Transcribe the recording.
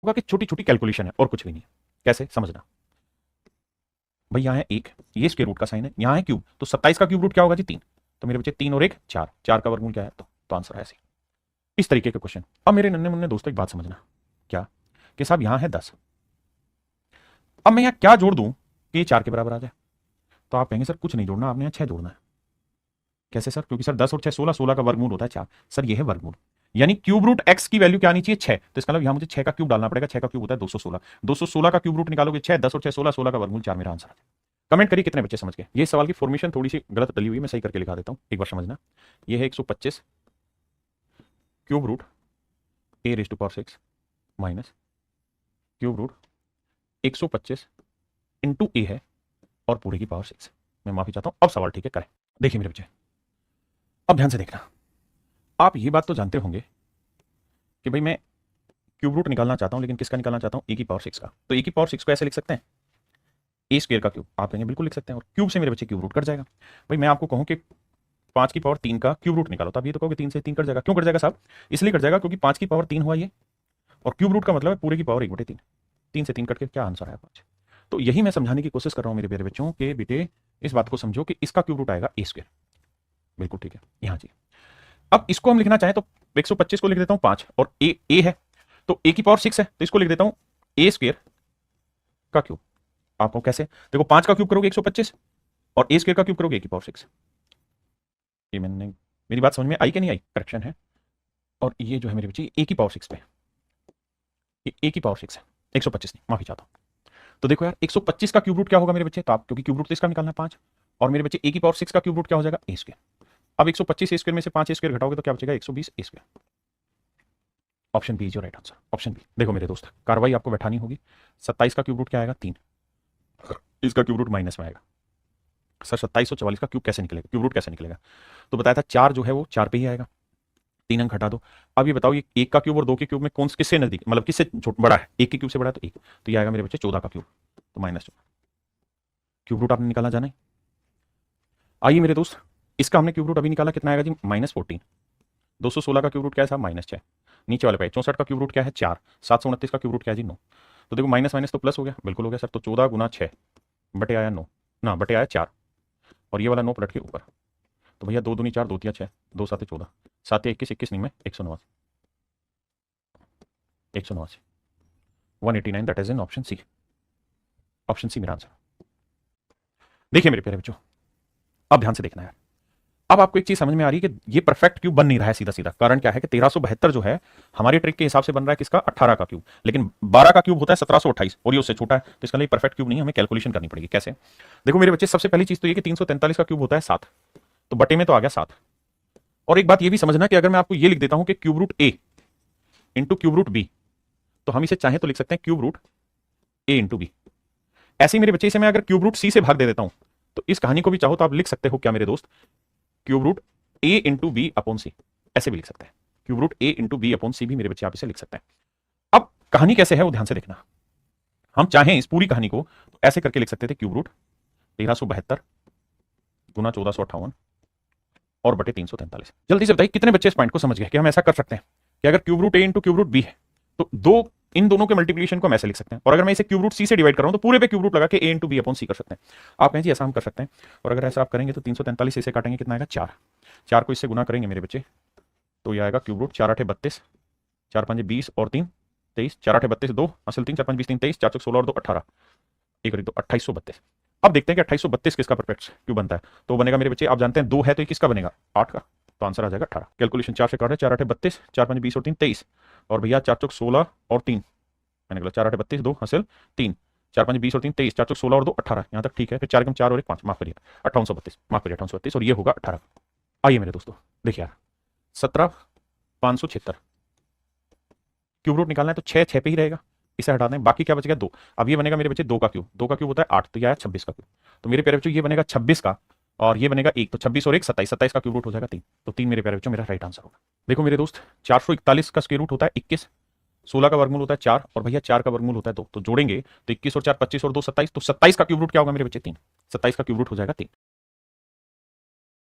होगा कि छोटी छोटी कैलकुलेशन है और कुछ भी नहीं है। कैसे समझना भाई, यहाँ है एक, ये स्क्वायर रूट का साइन है, यहाँ है क्यूब, तो 27 का क्यूब रूट क्या होगा जी 3। तो मेरे बच्चे 3 और 1 4, 4 का वर्गमूल क्या है, तो आंसर है ऐसे। इस तरीके के क्वेश्चन। अब मेरे नन्हे मुन्ने दोस्तों एक बात समझना, क्या कि साहब यहाँ है 10, अब मैं यहाँ क्या जोड़ दूं कि ये 4 के बराबर आ जाए। तो आप कहेंगे सर कुछ नहीं जोड़ना, आपने यहाँ 6 जोड़ना है। कैसे सर, क्योंकि सर 10 और 6 16, 16 का वर्गमूल होता है 4। सर ये है वर्गमूल, यानी क्यूब रूट एक्स की वैल्यू क्या आनी चाहिए 6, तो इसका मतलब यहाँ मुझे 6 का क्यूब डालना पड़ेगा। 6 का क्यूब होता है 216, 216 का क्यूब रूट निकालोगे 6, 10 और 6 16, 16 का वर्गमूल 4 मेरा आंसर है। कमेंट करिए कितने बच्चे समझ गए। ये सवाल की फॉर्मेशन थोड़ी सी गलत डली हुई है, मैं सही करके लिखा देता हूं, एक बार समझना। ये है 125 cube root A raise to power 6 minus cube root 125 into A है और पूरे की पावर 6। मैं माफी चाहता हूं, अब सवाल ठीक है करें। देखिए मेरे बच्चे, अब ध्यान से देखना। आप ये बात तो जानते होंगे कि भाई मैं क्यूब रूट निकालना चाहता हूं, लेकिन किसका निकालना चाहता हूं, ए की पावर 6 का। तो ए की पावर 6 को ऐसे लिख सकते हैं, ए स्क्वायर का क्यूब। आप कहेंगे बिल्कुल लिख सकते हैं, और क्यूब से मेरे बच्चे क्यूब रूट कट जाएगा। भाई मैं आपको कहूं कि 5 की पावर 3 का क्यूब रूट निकालो, तो आप ये तो कहोगे 3 से 3 कट जाएगा। क्यों कट जाएगा साहब, इसलिए कट जाएगा क्योंकि 5 की पावर 3 हुआ ये, और क्यूब रूट का मतलब है पूरे की पावर 1/3। 3 से 3 कट के क्या आंसर है 5। तो यही मैं समझाने की कोशिश कर रहा हूं मेरे प्यारे बच्चों के बेटे, इस बात को समझो कि इसका क्यूब रूट आएगा ए स्क्वायर। बिल्कुल ठीक है, यहां जी। अब इसको हम लिखना चाहें तो 125 को लिख देता हूं 5, और ए है तो ए की पावर 6 है, तो इसको लिख देता हूं ए स्क्वायर का क्यूब। आपको कैसे देखो, 5 का क्यूब करोगे 125, और ए स्क्वायर का क्यूब करोगे ए की पावर 6। ये मैंने, मेरी बात समझ में आई कि नहीं आई, करेक्शन है। और ये जो है मेरे बच्चे ए की पावर 6 पे, ये ए की पावर 6 है, 125 नहीं, माफी चाहता हूं। तो देखो यार 125 का क्यूब रूट क्या होगा मेरे बच्चे, तो आप क्योंकि क्यूब रूट तो इसका निकालना है 5, और मेरे बच्चे ए की पावर 6 का क्यूब रूट क्या हो जाएगा ए स्क्वायर। अब 125 ए स्क्वायर में से 5 ए स्क्वायर घटाओगे तो क्या बचेगा 120 A square. Option B is your right answer, option B. देखो मेरे दोस्त, कार्रवाई आपको बैठानी होगी। 27 का क्यूब रूट क्या आएगा 3, इसका क्यूब रूट माइनस में आएगा। सर 2744 का क्यूब कैसे निकलेगा, क्यूब रूट कैसे निकलेगा, तो बताया था 4 जो है वो 4 पे ही आएगा, 3 अंक हटा दो। अब ये बताओ, ये 1 का क्यूब और 2 के क्यूब में कौन किससे नजदीक, मतलब किससे बड़ा है, 1 के क्यूब से बड़ा है तो 1, तो ये आएगा मेरे बच्चे 14 का क्यूब, तो -14। क्यूब रूट आपने निकालना जाना है। आइए मेरे दोस्त, इसका हमने क्यूब रूट अभी निकाला, कितना आएगा जी -14। 216 का क्यूब रूट क्या है साहब -6, नीचे वाले पे 64 का क्यूब रूट क्या है 4, 729 का क्यूब रूट क्या है जी 9। तो देखो माइनस माइनस तो प्लस हो गया, बिल्कुल हो गया सर। तो 14 गुना 6 बटे आया 9, ना बटे आया 4, और ये वाला 9 पलट के ऊपर। तो भैया 2 दूनी 4, 2 तिया 6, 2 7 14, 7 21, 21 नहीं में 189, 189, 189, that is in option C. Option C मेरा आंसर। देखिए मेरे प्यारे बच्चों, अब ध्यान से देखना है। अब आपको एक चीज समझ में आ रही है कि ये परफेक्ट क्यूब बन नहीं रहा है सीधा सीधा। कारण क्या है कि 1372 जो है हमारी ट्रिक के हिसाब से बन रहा है किसका, 18 का क्यूब, लेकिन 12 का क्यूब होता है 1728, और ये उससे छोटा है, तो इसका लिए परफेक्ट क्यूब नहीं, हमें कैलकुलेशन करनी पड़ेगी। कैसे, देखो मेरे बच्चे, सबसे पहली चीज तो ये कि 343 का क्यूब होता है 7, तो बटे में तो आ गया 7। और एक बात ये भी समझना कि अगर मैं आपको ये लिख देता हूं कि क्यूब रूट ए इंटू क्यूब रूट बी, तो हम इसे चाहे तो लिख सकते हैं क्यूब रूट ए इंटू बी। ऐसे ही मेरे बच्चे, इसे मैं अगर क्यूब रूट सी से भाग दे देता हूं, तो इस कहानी को भी चाहो तो आप लिख सकते हो क्या मेरे दोस्त, क्यूब रूट ए इंटू बी अपॉन सी, ऐसे भी लिख सकते हैं। क्यूब रूट ए इंटू बी अपॉन सी भी मेरे बच्चे आप इसे लिख सकते हैं। अब कहानी कैसे है वो ध्यान से देखना। हम चाहें इस पूरी कहानी को तो ऐसे करके लिख सकते थे, क्यूब रूट 1372 गुना 1458 और बटे 343। जल्दी से बताइए कितने बच्चे इस पॉइंट को समझ गए कि हम ऐसा कर सकते हैं कि अगर क्यूब रूट ए इंटू क्यूब रूट बी है, तो इन दोनों के मल्टीप्लिकेशन को हम ऐसे लिख सकते हैं, और अगर मैं इसे क्यूब रूट सी से डिवाइड कर रहा हूं तो पूरे पे क्यूब रूट लगा के ए इंटू बी अपॉन सी कर सकते हैं। आप कहें जी ऐसा हम कर सकते हैं, और अगर ऐसा आप करेंगे तो 343 इसे काटेंगे, कितना आएगा 4, 4 को इससे गुना करेंगे मेरे बच्चे, तो यह आएगा क्यूब रूट 4 8 32, 4 5 20 और 3 23, 4 8 32 2 असल 3, 4 5 20 3 23, 4 16 और 2 18, एक और 2 2832। अब देखते हैं कि 2832 किसका परफेक्ट क्यों बनता है। तो बनेगा मेरे बच्चे, आप जानते हैं 2 है तो ये किसका बनेगा 8 का, तो आंसर आ जाएगा 18। कैलकुलेशन 4 से काट रहे, 4 8 32, 4 5 20 और 3 23, और भैया 4 चौक 16 और 3, मैंने बोला 4 8 32 2 हासिल 3, 4 5 20 और 3 23, 4 चौक 16 और 2 18, यहाँ तक ठीक है। फिर 4 कम 4 और 1 5, माफ करिए 5832, माफ करिए 5832, और ये होगा 18। आइए मेरे दोस्तों देखिए यार, 17,576 क्यूब रूट निकालना है, तो 6 6 पे ही रहेगा, इसे हटा दें, बाकी क्या बचेगा 2। अब ये बनेगा मेरे बच्चे 2 का क्यूब, 2 का क्यूब होता है 8, तो यह है 26 का क्यूब। तो मेरे प्यारे बच्चों ये बनेगा 26 का, और ये बनेगा 1, तो 26 और 1 27, 27 का क्यूब रूट हो जाएगा 3, तो 3 मेरे प्यारे बच्चों मेरा राइट आंसर होगा। देखो मेरे दोस्त, 441 का स्क्वायर रूट होता है 21, 16 का वर्गमूल होता है 4, और भैया 4 का वर्गमूल होता है 2, तो जोड़ेंगे तो 21 और 4 25 और 2 27, तो 27 का क्यूब रूट क्या होगा मेरे बच्चे 3, 27 का क्यूब रूट हो जाएगा 3।